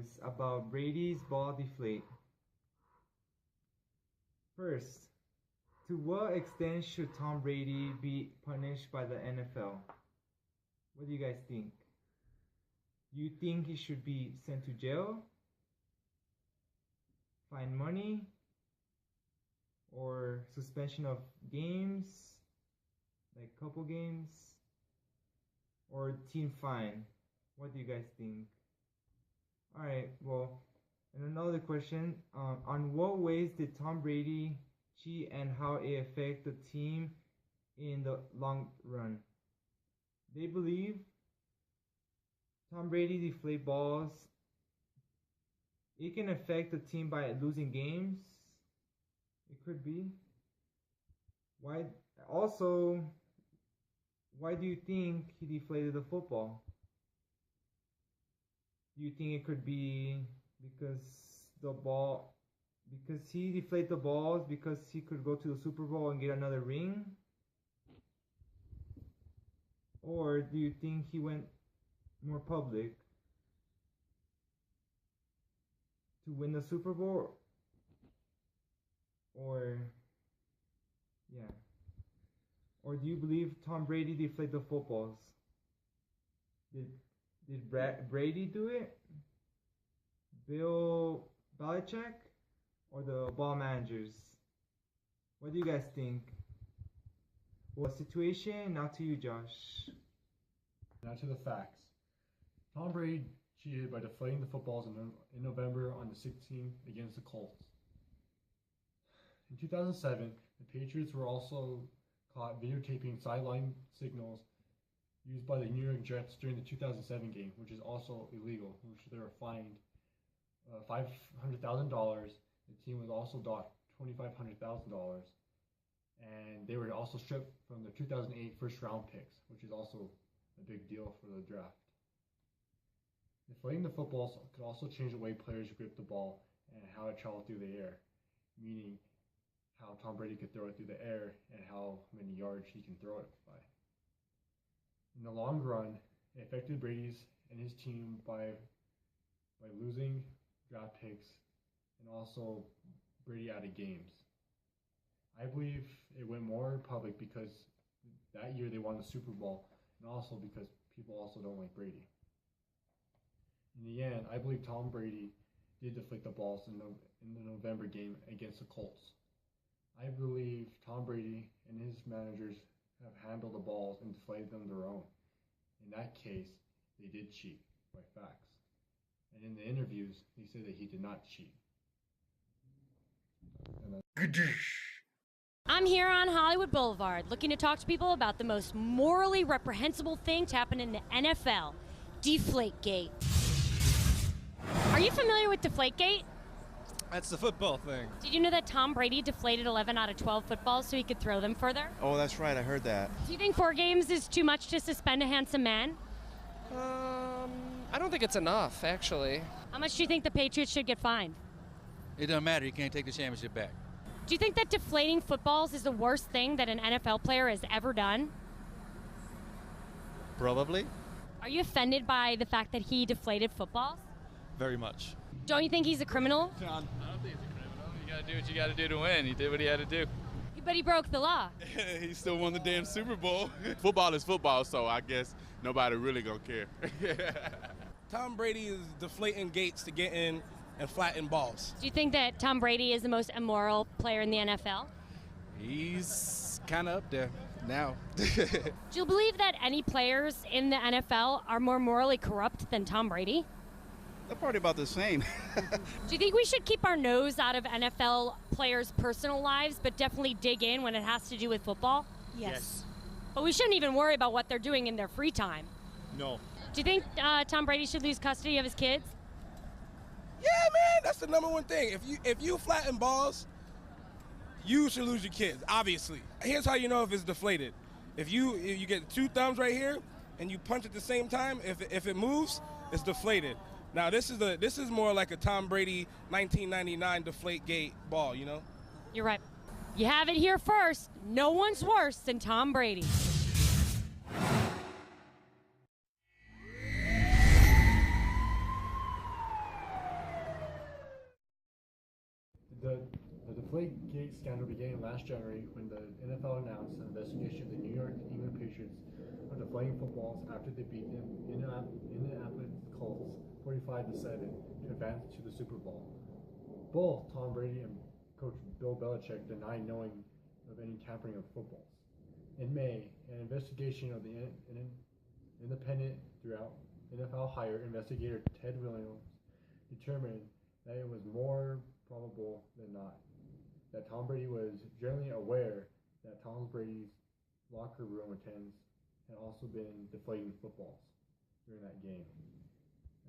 news about Brady's ball deflate. First, to what extent should Tom Brady be punished by the NFL? What do you guys think? Do you think he should be sent to jail? Fine money? Or suspension of games? Like couple games? Or team fine? What do you guys think? Alright, well, and another question. On what ways did Tom Brady cheat and how it affect the team in the long run? They believe Tom Brady deflate balls. It can affect the team by losing games. It could be. Why? Also, why do you think he deflated the football? Do you think it could be because he deflated the balls because he could go to the Super Bowl and get another ring? Or do you think he went more public to win the Super Bowl? Or do you believe Tom Brady deflated the footballs? Did Brady do it? Bill Belichick? Or the ball managers? What do you guys think? Well, situation, now to you, Josh. Now to the facts. Tom Brady cheated by deflating the footballs in November on the 16th against the Colts. In 2007, the Patriots were also caught videotaping sideline signals used by the New York Jets during the 2007 game, which is also illegal, which they were fined $500,000. The team was also docked $2,500,000, and they were also stripped from the 2008 first-round picks, which is also a big deal for the draft. Deflating the footballs could also change the way players grip the ball and how it traveled through the air, meaning how Tom Brady could throw it through the air and how many yards he can throw it by. In the long run, it affected Brady's and his team by losing draft picks and also Brady out of games. I believe it went more public because that year they won the Super Bowl, and also because people also don't like Brady. In the end, I believe Tom Brady did deflate the balls in the November game against the Colts. I believe Tom Brady and his managers have handled the balls and deflated them their own. In that case, they did cheat by facts. And in the interviews, he said that he did not cheat. I'm here on Hollywood Boulevard looking to talk to people about the most morally reprehensible thing to happen in the NFL, Deflategate. Are you familiar with Deflategate? That's the football thing. Did you know that Tom Brady deflated 11 out of 12 footballs so he could throw them further? Oh, that's right. I heard that. Do you think 4 games is too much to suspend a handsome man? I don't think it's enough, actually. How much do you think the Patriots should get fined? It doesn't matter. You can't take the championship back. Do you think that deflating footballs is the worst thing that an NFL player has ever done? Probably. Are you offended by the fact that he deflated footballs? Very much. Don't you think he's a criminal? I don't think he's a criminal. You gotta do what you gotta do to win. He did what he had to do. But he broke the law. He still won the damn Super Bowl. Football is football, so I guess nobody really gonna care. Tom Brady is deflating gates to get in and flatten balls. Do you think that Tom Brady is the most immoral player in the NFL? He's kind of up there now. Do you believe that any players in the NFL are more morally corrupt than Tom Brady? They're probably about the same. Do you think we should keep our nose out of NFL players' personal lives, but definitely dig in when it has to do with football? Yes. But we shouldn't even worry about what they're doing in their free time. No. Do you think Tom Brady should lose custody of his kids? Yeah, man, that's the number one thing. If you flatten balls, you should lose your kids, obviously. Here's how you know if it's deflated. If you get 2 thumbs right here and you punch at the same time, if it moves, it's deflated. Now this is more like a Tom Brady 1999 Deflategate ball, you know? You're right. You have it here first. No one's worse than Tom Brady. The Deflategate scandal began last January when the NFL announced an investigation of the New England Patriots for deflating footballs after they beat the Indianapolis Colts 45-7 to advance to the Super Bowl. Both Tom Brady and Coach Bill Belichick denied knowing of any tampering of footballs. In May, an investigation of the independent throughout NFL hire investigator Ted Williams determined that it was more probable than not that Tom Brady was generally aware that Tom Brady's locker room attendants had also been deflating footballs during that game.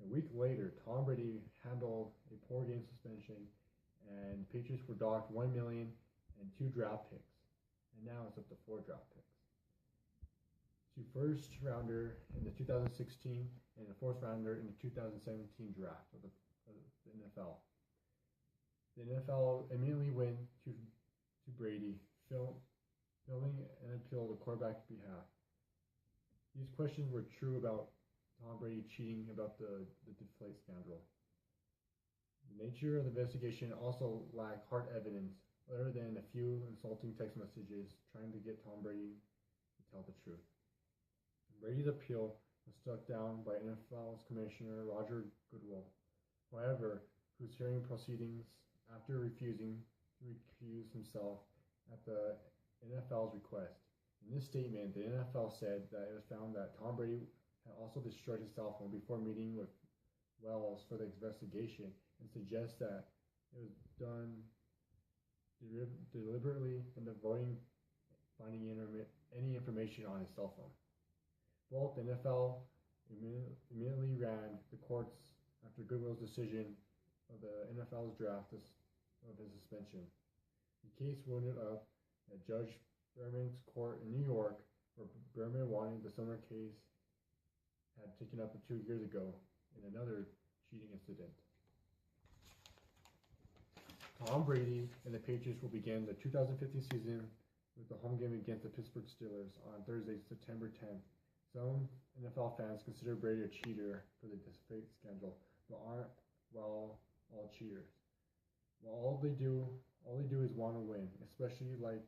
A week later, Tom Brady handled a 4-game suspension, and Patriots were docked $1 million and 2 draft picks, and now it's up to 4 draft picks. 2 first rounder in the 2016 and a 4th rounder in the 2017 draft of the NFL. The NFL immediately went to Brady, filming an appeal on the quarterback's behalf. These questions were true about Tom Brady cheating about the Deflate scandal. The nature of the investigation also lacked hard evidence other than a few insulting text messages trying to get Tom Brady to tell the truth. Brady's appeal was struck down by NFL's Commissioner Roger Goodell, however, whose hearing proceedings after refusing to recuse himself at the NFL's request. In this statement, the NFL said that it was found that Tom Brady had also destroyed his cell phone before meeting with Wells for the investigation and suggests that it was done deliberately in avoiding finding any information on his cell phone. Both the NFL immediately ran the courts after Goodell's decision of the NFL's draft of his suspension. The case wound up at Judge Berman's court in New York, where Berman wanted the similar case had taken up 2 years ago in another cheating incident. Tom Brady and the Patriots will begin the 2015 season with the home game against the Pittsburgh Steelers on Thursday, September 10th. Some NFL fans consider Brady a cheater for the Deflate scandal, but aren't all cheaters. Well, all they do is want to win, especially like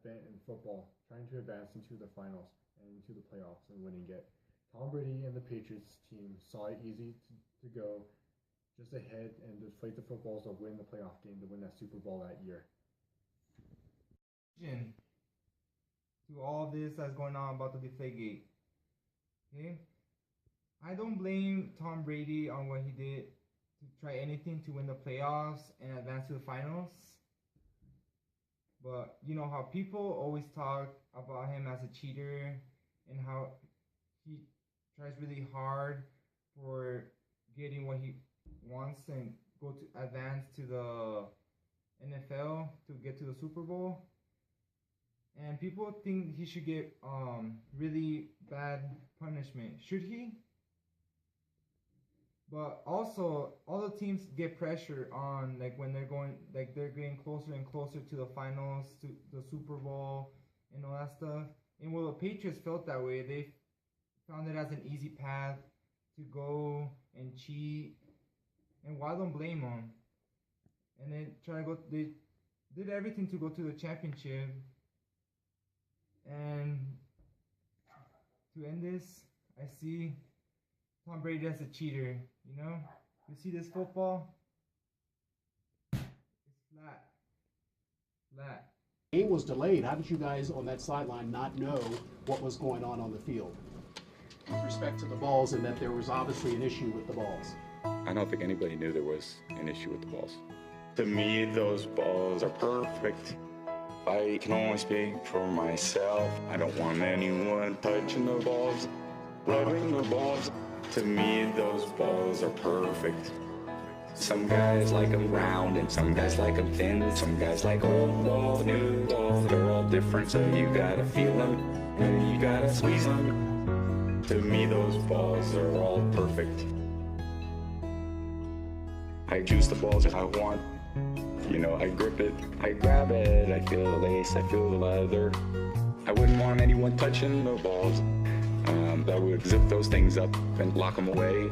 in football, trying to advance into the finals and into the playoffs and winning it. Tom Brady and the Patriots team saw it easy to go just ahead and deflate the footballs to win the playoff game to win that Super Bowl that year. To all this that's going on about the Deflategate. Okay? I don't blame Tom Brady on what he did to try anything to win the playoffs and advance to the finals. But you know how people always talk about him as a cheater and how he tries really hard for getting what he wants and go to advance to the NFL to get to the Super Bowl. And people think he should get really bad punishment. Should he? But also, all the teams get pressure on, like when they're getting closer and closer to the finals, to the Super Bowl, and all that stuff. And well, the Patriots felt that way. They found it as an easy path to go and cheat. And why don't blame them? And they did everything to go to the championship. And to end this, I see Tom Brady as a cheater. You know, you see this football? It's flat. The game was delayed. How did you guys on that sideline not know what was going on the field with respect to the balls, and that there was obviously an issue with the balls? I don't think anybody knew there was an issue with the balls. To me, those balls are perfect. I can only speak for myself. I don't want anyone touching the balls, rubbing the balls. To me, those balls are perfect. Some guys like them round and some guys like them thin. Some guys like old ball, new ball. They're all different, so you gotta feel them and you gotta squeeze them. To me, those balls are all perfect. I juice the balls if I want. You know, I grip it, I grab it, I feel the lace, I feel the leather. I wouldn't want anyone touching the balls. I would zip those things up and lock them away.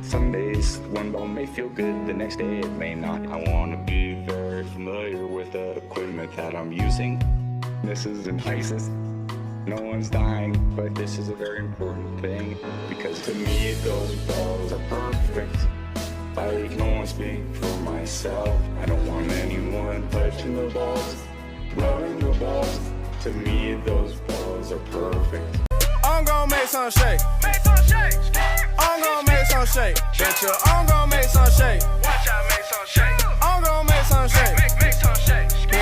Some days one ball may feel good, the next day it may not. I want to be very familiar with the equipment that I'm using. This isn't ISIS, no one's dying, but this is a very important thing, because to me those balls are perfect. I can only speak for myself. I don't want anyone touching the balls, rubbing the balls. To me those balls are perfect. I'm gonna make some shake. I'm gonna make some shake. Betcha, I'm gonna make some shake. Watch out, make some shake. I'm gonna make some shake.